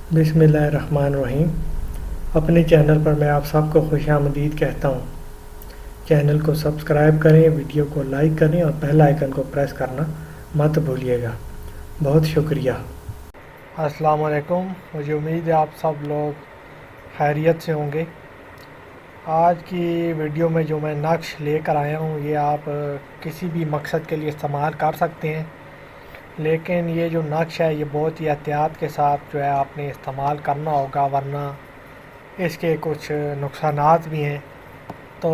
बिस्मिल्लाहिर्रहमानिर्रहीम। अपने चैनल पर मैं आप सबको खुश आमदीद कहता हूँ। चैनल को सब्सक्राइब करें, वीडियो को लाइक करें और बेल आइकन को प्रेस करना मत भूलिएगा। बहुत शुक्रिया। अस्सलाम वालेकुम। मुझे उम्मीद है आप सब लोग खैरियत से होंगे। आज की वीडियो में जो मैं नक्श लेकर आया हूँ ये आप किसी भी मकसद के लिए इस्तेमाल कर सकते हैं, लेकिन ये जो नक्श है ये बहुत ही एहतियात के साथ जो है आपने इस्तेमाल करना होगा, वरना इसके कुछ नुकसानात भी हैं। तो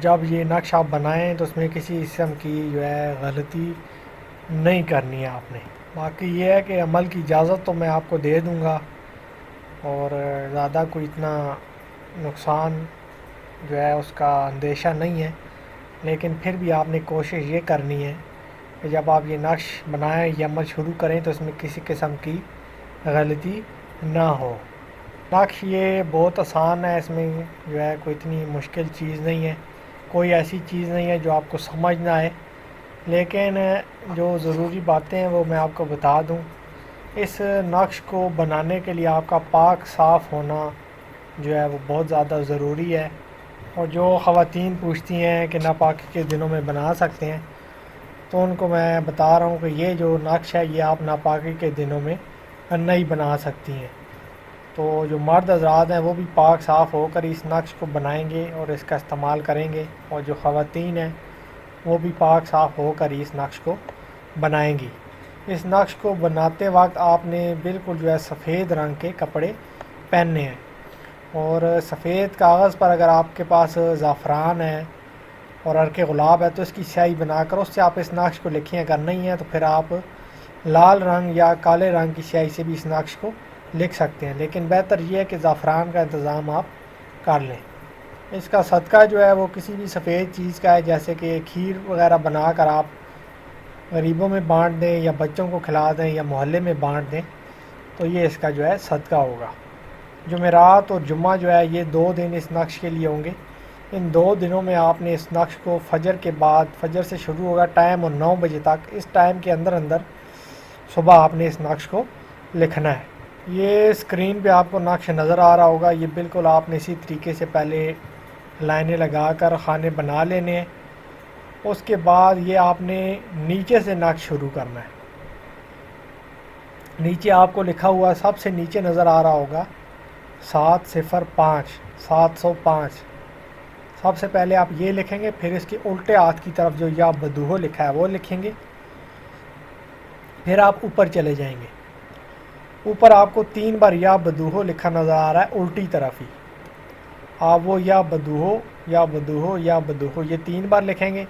जब ये नक्श आप बनाएं तो उसमें किसी किस्म की जो है गलती नहीं करनी है आपने। बाकी ये है कि अमल की इजाज़त तो मैं आपको दे दूंगा और ज़्यादा कोई इतना नुकसान जो है उसका अंदेशा नहीं है, लेकिन फिर भी आपने कोशिश ये करनी है कि जब आप ये नक्श बनाएं या अमल शुरू करें तो इसमें किसी किस्म की गलती ना हो। नक्श ये बहुत आसान है, इसमें जो है कोई इतनी मुश्किल चीज़ नहीं है, कोई ऐसी चीज़ नहीं है जो आपको समझ ना आए, लेकिन जो ज़रूरी बातें हैं वो मैं आपको बता दूं। इस नक्श को बनाने के लिए आपका पाक साफ़ होना जो है वो बहुत ज़्यादा ज़रूरी है। और जो ख़वातीन पूछती हैं कि नापाकी के दिनों में बना सकते हैं, तो उनको मैं बता रहा हूँ कि ये जो नक्श है ये आप नापाकी के दिनों में नहीं बना सकती हैं। तो जो मर्द हज़रात हैं वो भी पाक साफ़ होकर इस नक्श को बनाएंगे और इसका इस्तेमाल करेंगे, और जो ख़वातीन हैं वो भी पाक साफ़ होकर इस नक्श को बनाएंगी। इस नक्श को बनाते वक्त आपने बिल्कुल जो है सफ़ेद रंग के कपड़े पहनने हैं, और सफ़ेद कागज़ पर अगर आपके पास ज़ाफ़रान है और अर्क गुलाब है तो इसकी स्याही बनाकर उससे आप इस नक्श को लिखिए। अगर नहीं है तो फिर आप लाल रंग या काले रंग की स्याही से भी इस नक्श को लिख सकते हैं, लेकिन बेहतर ये है कि ज़ाफ़रान का इंतज़ाम आप कर लें। इसका सदका जो है वो किसी भी सफ़ेद चीज़ का है, जैसे कि खीर वगैरह बनाकर आप गरीबों में बांट दें या बच्चों को खिला दें या मोहल्ले में बांट दें, तो ये इसका जो है सदका होगा। जुमेरात और जुम्मा जो है ये 2 दिन इस नक्श के लिए होंगे। इन 2 दिनों में आपने इस नक्श को फजर के बाद, फजर से शुरू होगा टाइम और 9 बजे तक, इस टाइम के अंदर अंदर सुबह आपने इस नक्श को लिखना है। ये स्क्रीन पे आपको नक्श नज़र आ रहा होगा, ये बिल्कुल आपने इसी तरीके से पहले लाइनें लगाकर खाने बना लेने हैं। उसके बाद ये आपने नीचे से नक्श शुरू करना है। नीचे आपको लिखा हुआ सबसे नीचे नज़र आ रहा होगा 705 705। सबसे पहले आप ये लिखेंगे, फिर इसके उल्टे हाथ की तरफ जो या बदूहो लिखा है वो लिखेंगे, फिर आप ऊपर चले जाएंगे। ऊपर आपको 3 बार या बदूहो लिखा नज़र आ रहा है उल्टी तरफ ही। आप वो या बदूहो या बदूहो या बदूहो ये 3 बार लिखेंगे।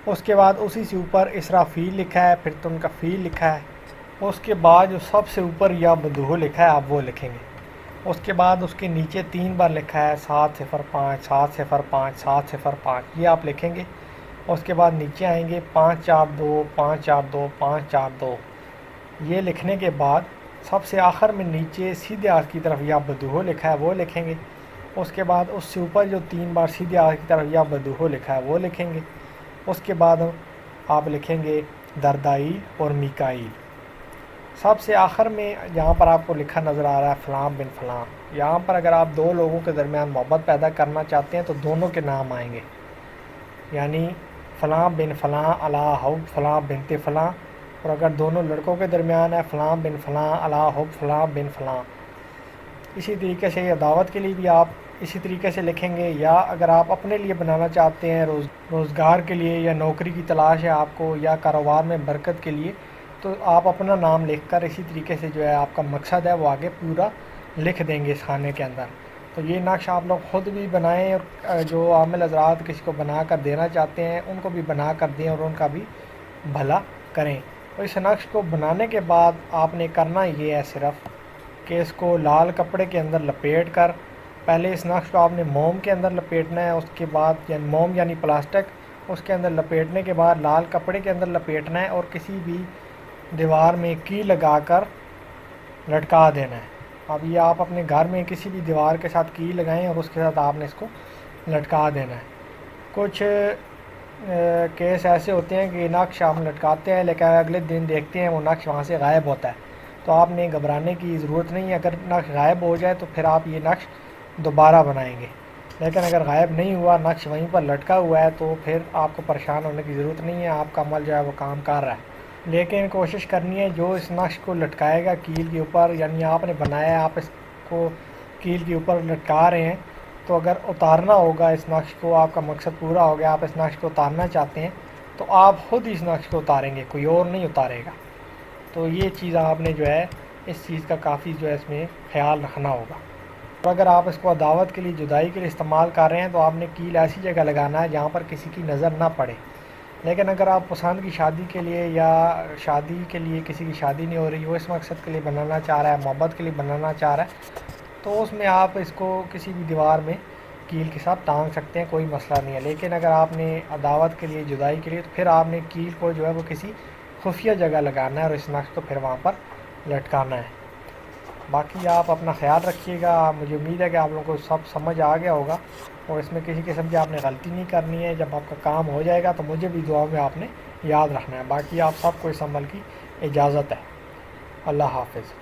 उसके बाद उसी से ऊपर इसराफील लिखा है, फिर तो उनका फील लिखा है। उसके बाद जो सबसे ऊपर या बदूहो लिखा है आप वो लिखेंगे। उसके बाद उसके नीचे 3 बार लिखा है 705 705 705, ये आप लिखेंगे। उसके बाद नीचे आएंगे 542 542 542, ये लिखने के बाद सबसे आखिर में नीचे सीधे हाथ की तरफ या बदूहो लिखा है वो लिखेंगे। उसके बाद उससे ऊपर जो 3 बार सीधे हाथ की तरफ या बदूहो लिखा है वो लिखेंगे। उसके बाद आप लिखेंगे दरदाई और मिकाईल। सबसे आखिर में यहाँ पर आपको लिखा नज़र आ रहा है फ़लाँ बिन फ़लाँ। यहाँ पर अगर आप 2 लोगों के दरमियान मोहब्बत पैदा करना चाहते हैं तो दोनों के नाम आएंगे, यानी फ़लाँ बिन फ़लाँ अला हुब फ़लाँ बिनते फ़लाँ। और अगर दोनों लड़कों के दरमियान है फ़लाँ बिन फ़लाँ अला हुब फ़लाँ बिन फ़लाँ। इसी तरीके से या दावत के लिए भी आप इसी तरीके से लिखेंगे, या अगर आप अपने लिए बनाना चाहते हैं रोज़गार के लिए या नौकरी की तलाश है आपको या कारोबार में बरकत के लिए, तो आप अपना नाम लिखकर इसी तरीके से जो है आपका मकसद है वो आगे पूरा लिख देंगे इस खाने के अंदर। तो ये नक्श आप लोग ख़ुद भी बनाएं और जो आमिल हज़रात किसी को बना कर देना चाहते हैं उनको भी बना कर दें और उनका भी भला करें। तो इस नक्श को बनाने के बाद आपने करना ये है सिर्फ़ कि इसको लाल कपड़े के अंदर लपेट कर, पहले इस नक्श को आपने मोम के अंदर लपेटना है, उसके बाद यानी मोम यानी प्लास्टिक, उसके अंदर लपेटने के बाद लाल कपड़े के अंदर लपेटना है और किसी भी दीवार में की लगाकर लटका देना है। अब ये आप अपने घर में किसी भी दीवार के साथ की लगाएं और उसके साथ आपने इसको लटका देना है। कुछ केस ऐसे होते हैं कि नक्श आप लटकाते हैं लेकिन अगले दिन देखते हैं वो नक्श वहाँ से गायब होता है, تو آپ نے گھبرانے کی ضرورت نہیں ہے. اگر نقش غائب ہو جائے تو پھر آپ یہ نقش دوبارہ بنائیں گے، لیکن اگر غائب نہیں ہوا، نقش وہیں پر لٹکا ہوا ہے، تو پھر آپ کو پریشان ہونے کی ضرورت نہیں ہے، آپ کا عمل جو ہے وہ کام کر رہا ہے. لیکن کوشش کرنی ہے جو اس نقش کو لٹکائے گا کیل کے اوپر، یعنی آپ نے بنایا ہے، آپ اس کو کیل کے اوپر لٹکا رہے ہیں، تو اگر اتارنا ہوگا اس نقش کو، آپ کا مقصد پورا ہو گیا، آپ اس نقش کو اتارنا چاہتے ہیں تو آپ خود اس نقش کو اتاریں گے، کوئی اور نہیں اتارے گا. تو یہ چیز آپ نے جو ہے اس چیز کا کافی جو ہے اس میں خیال رکھنا ہوگا. اور اگر آپ اس کو عداوت کے لیے، جدائی کے لیے استعمال کر رہے ہیں تو آپ نے کیل ایسی جگہ لگانا ہے جہاں پر کسی کی نظر نہ پڑے. لیکن اگر آپ پسند کی شادی کے لیے، یا شادی کے لیے کسی کی شادی نہیں ہو رہی، وہ اس مقصد کے لیے بنانا چاہ رہا ہے، محبت کے لیے بنانا چاہ رہا ہے، تو اس میں آپ اس کو کسی بھی دیوار میں کیل کے ساتھ ٹانگ سکتے ہیں، کوئی مسئلہ نہیں ہے. لیکن اگر آپ نے عداوت کے لیے، جدائی کے لیے، تو پھر آپ نے کیل کو جو ہے وہ کسی خفیہ جگہ لگانا ہے اور اس نقش کو پھر وہاں پر لٹکانا ہے. باقی آپ اپنا خیال رکھیے گا. مجھے امید ہے کہ آپ لوگوں کو سب سمجھ آ گیا ہوگا، اور اس میں کسی قسم کی آپ نے غلطی نہیں کرنی ہے. جب آپ کا کام ہو جائے گا تو مجھے بھی دعا میں آپ نے یاد رکھنا ہے. باقی آپ سب کو اس عمل کی اجازت ہے. اللہ حافظ.